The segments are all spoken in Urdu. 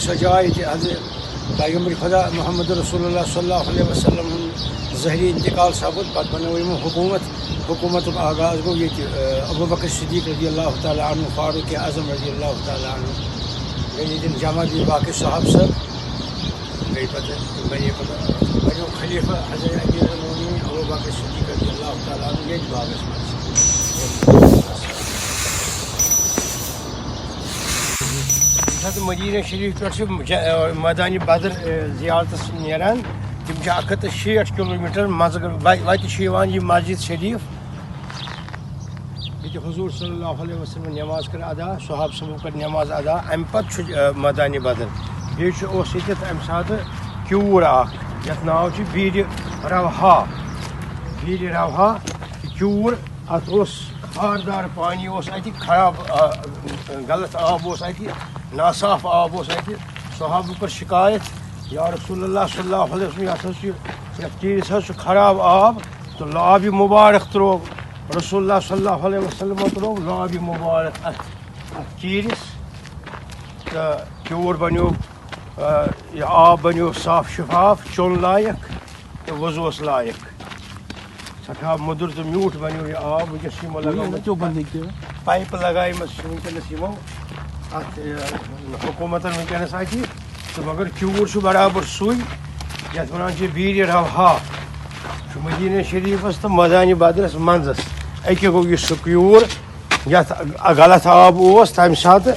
سجائے حضرت پیغمبر خدا محمد رسول اللہ صلی اللہ علیہ وسلم ظہری انتقال ثابت پتہ بنو حکومت آغاز گو یہ ابو بکر صدیق رضی اللہ تعالیٰ عنہ فاروق اعظم رضی اللہ تعالیٰ عنہ گئی دن جمع بھی باقی صحاب سب گئی پتہ بنو خلیفہ حضرت امیر المومنین ابو بکر صدیق رضی اللہ تعالیٰ عنہ یہ باغس مدینہ شریف پہ میدان بدر زیارتس نیران تم 160 کلومیٹر مز وتہ یہ مسجد شریف یہ حضور صلی اللہ علیہ وسلم نماز کر ادا صحاب صبح کر نماز ادا ام پتہ میدان بدر بیس ام سات کیور یت ناو بیر روحا کیور ات خاردار پانی خراب غلط آب ناصاف آب صحابہ کر شکایت یا رسول اللہ صلی اللہ علیہ وسلم یت چیز خراب آب تو لاب مبارک ترو رسول اللہ صلی اللہ علیہ وسلم ترو لاب مبارک ات چیرس تو کیور بنو یہ آب بنو صاف شفاف چون لائق تو وضوس لائق سٹھا مدر تو میوٹ بنو یہ آب ونکس پائپ لگائم ونکس ات حکومت ونکس اتہ تو مگر کیور برابر سوئی یت ونان بیر روحا مدینہ شریفس تو میدان بدرس منزس اکہ گو یہ سہ کیور یت غلط آب تمہ سات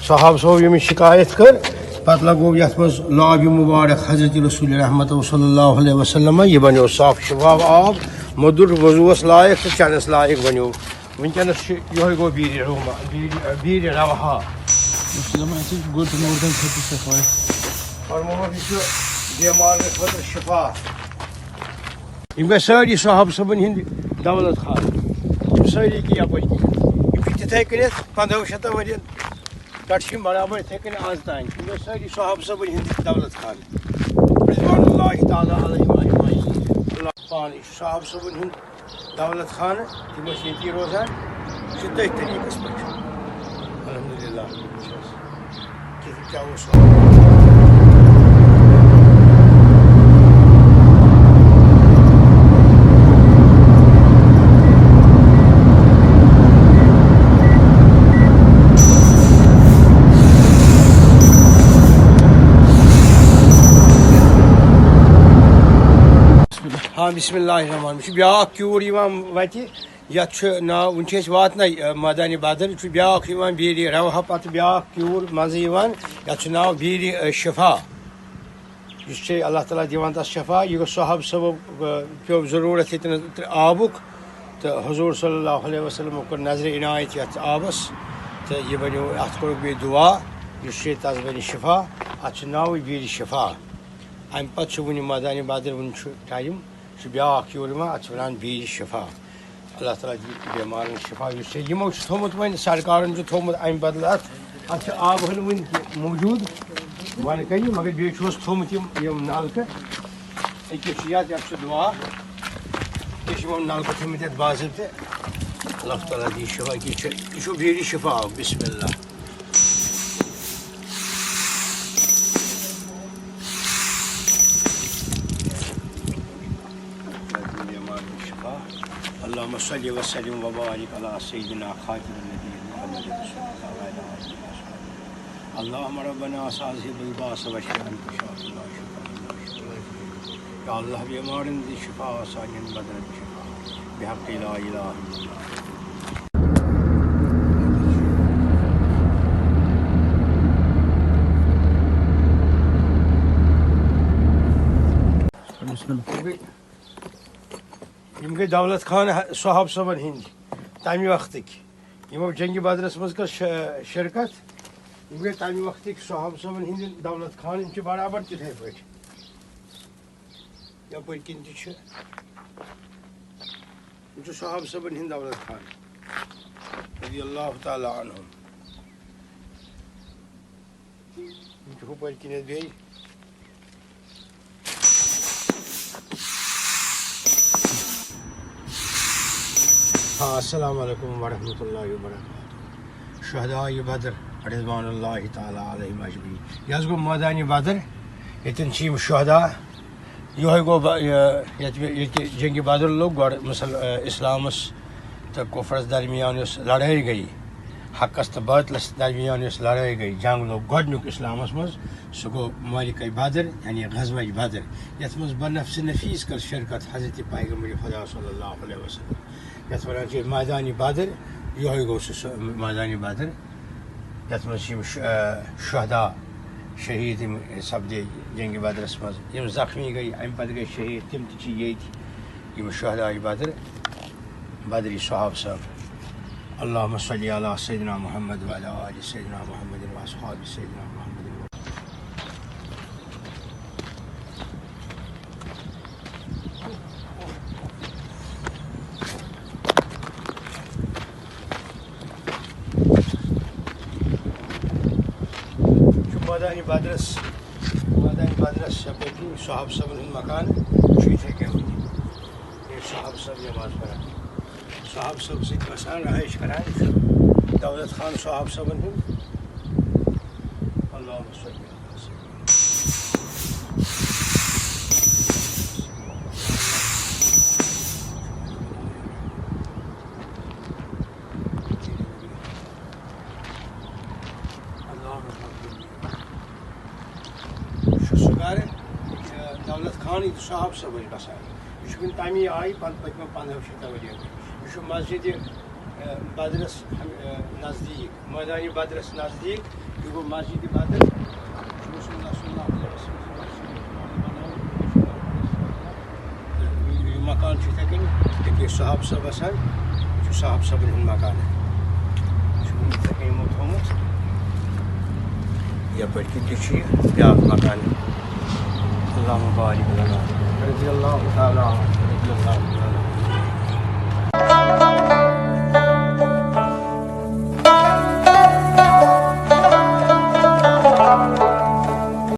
صحاب صوب یم شکایت کر پتہ لگو یت مز لاب مبارک حضرت رسول رحمت صلی اللہ علیہ وسلم یہ بنو صاف شفاف آب مدر وضوس لائق تو چنس لائق بنو ونکس یہ گو بیر روحا بیمار خاطر شفا یم گئی ساری صحاب صبن ہند دولت خان ساری کی یپر تھے کنت 1500 ورین پہ برابر اتھے کن آز تان یم گئی ساری صحاب صبن ہند دولت خان رضوان اللہ تعالیٰ علیہ اللہ پان صحاب صبن ہند دولت خان تم یہ روزان تھی طریقس پہ الحمد للہ کیا ہاں بسم اللہ الرحمن بیاا کیور وتہ یت ناو ون واتن میدان بدر بیاا بیر روحا پتہ بیاا کیور مزہ یت ناو بیر شفا اس اللہ تعالیٰ دِوان تس شفا یہ گو صحاب صبح پیو ضرورت یتن آبک تو حضور صلی اللہ علیہ وسلم کور نظر عنایت یت آبس تو یہ بنو ات کور بی دعا اس تس بن شفا ات ناو بیر شفا ام پتہ ون میدان بدر ون ٹائم بیاا کیور ات ونان بیر شفا اللہ تعالیٰ دی بیمار شفا یمو تھومت ون سرکارن تھومت ام بدل ات آب ہن ون موجود ون کن مگر بیس تھومت یم نلکہ اکس یت دعا یہ نلکہ تھمت یت باضابطہ اللہ تعالیٰ دی شفا یہ بیر شفا بسم اللہ اللهم صل وسلم وبارك على سيدنا خاتم النبيين محمد رسول الله وعلى اله وصحبه اللهم ربنا اصحاب الباس واشفي انت شافي الله شفاء يا الله بیمارن دی شفا سانین بدن شفا بحق لا اله الا الله بسم الله یم گئی دولت خان صحاب صبن ہند تمہ وقتک یمو جنگ بدرس مز کر شرکت یہ گئی تمہ وقت صحاب صٲبن ہند دولت خان برابر تتھے پہ یپ کن تہ صحاب صٲبن ہند دولت خان رضی اللہ تعالی عنہم ہپر کنت بیٚیہِ السلام علیکم ورحمۃ اللہ وبرکاتہ شہداء بدر رضوان اللہ تعالیٰ علیہم اجمعین یہ گو میدان بدر یتن شہداء یہ گو جنگ بدر لوگ گۄڈٕ اسلامس تو کفرس درمیان اس لڑائی گئی حقس تو باطلس درمیان اس لڑائی گئی جنگ لوگ گۄڈنیُک اسلامس مز سہ گو مالکہ بدر یعنی غزوہ بدر یتھ مز بنفس نفیس کر شرکت حضرت پیغمبر خدا صلی اللہ علیہ وسلم یتھ ونان میدان بدر یہ گو سہ میدان بدر یتھ مز شہداء شہید سپدے جنگ بدرس مز یم زخمی گئی امہ پتہ گئی شہید تم تہ یم شہداء بدر بدری صحاب صاحب اللہم صلی علی سیدنا محمد وعلی آل سیدنا محمد واصحاب سیدنا محمد میدان بدرس یپٲرۍ صحاب صٲبن ہُنٛد مکان چھُ یِتھَے کٔنۍ یہ صحاب صٲب نماز پران صحاب صٲب سۭتۍ بسان رہٲیش کران دولت خان صحاب صٲبن ہُنٛد اللہُ صلی علی دولت خان صحاب صٲب بسان یہ تمی آئی پتمو 15 ؤرۍ یہ مسجد بدرس نزدیک میدان بدرس نزدیک یہ گو مسجد بدر رسول اللہ صلی اللہ علیہ وسلم یہ مکان یتھے کٔنۍ ییٚتہِ صحاب صٲب بسان یہ صحاب صٲبن ہُنٛد مکان یتھے کٔنۍ یمو تھوٚمُت یپٲرۍ کِنۍ تہِ چھُ یہِ بیٛاکھ مکان اللہم بارک لنا رضی اللہ تعالیٰ رضی اللہ تعالیٰ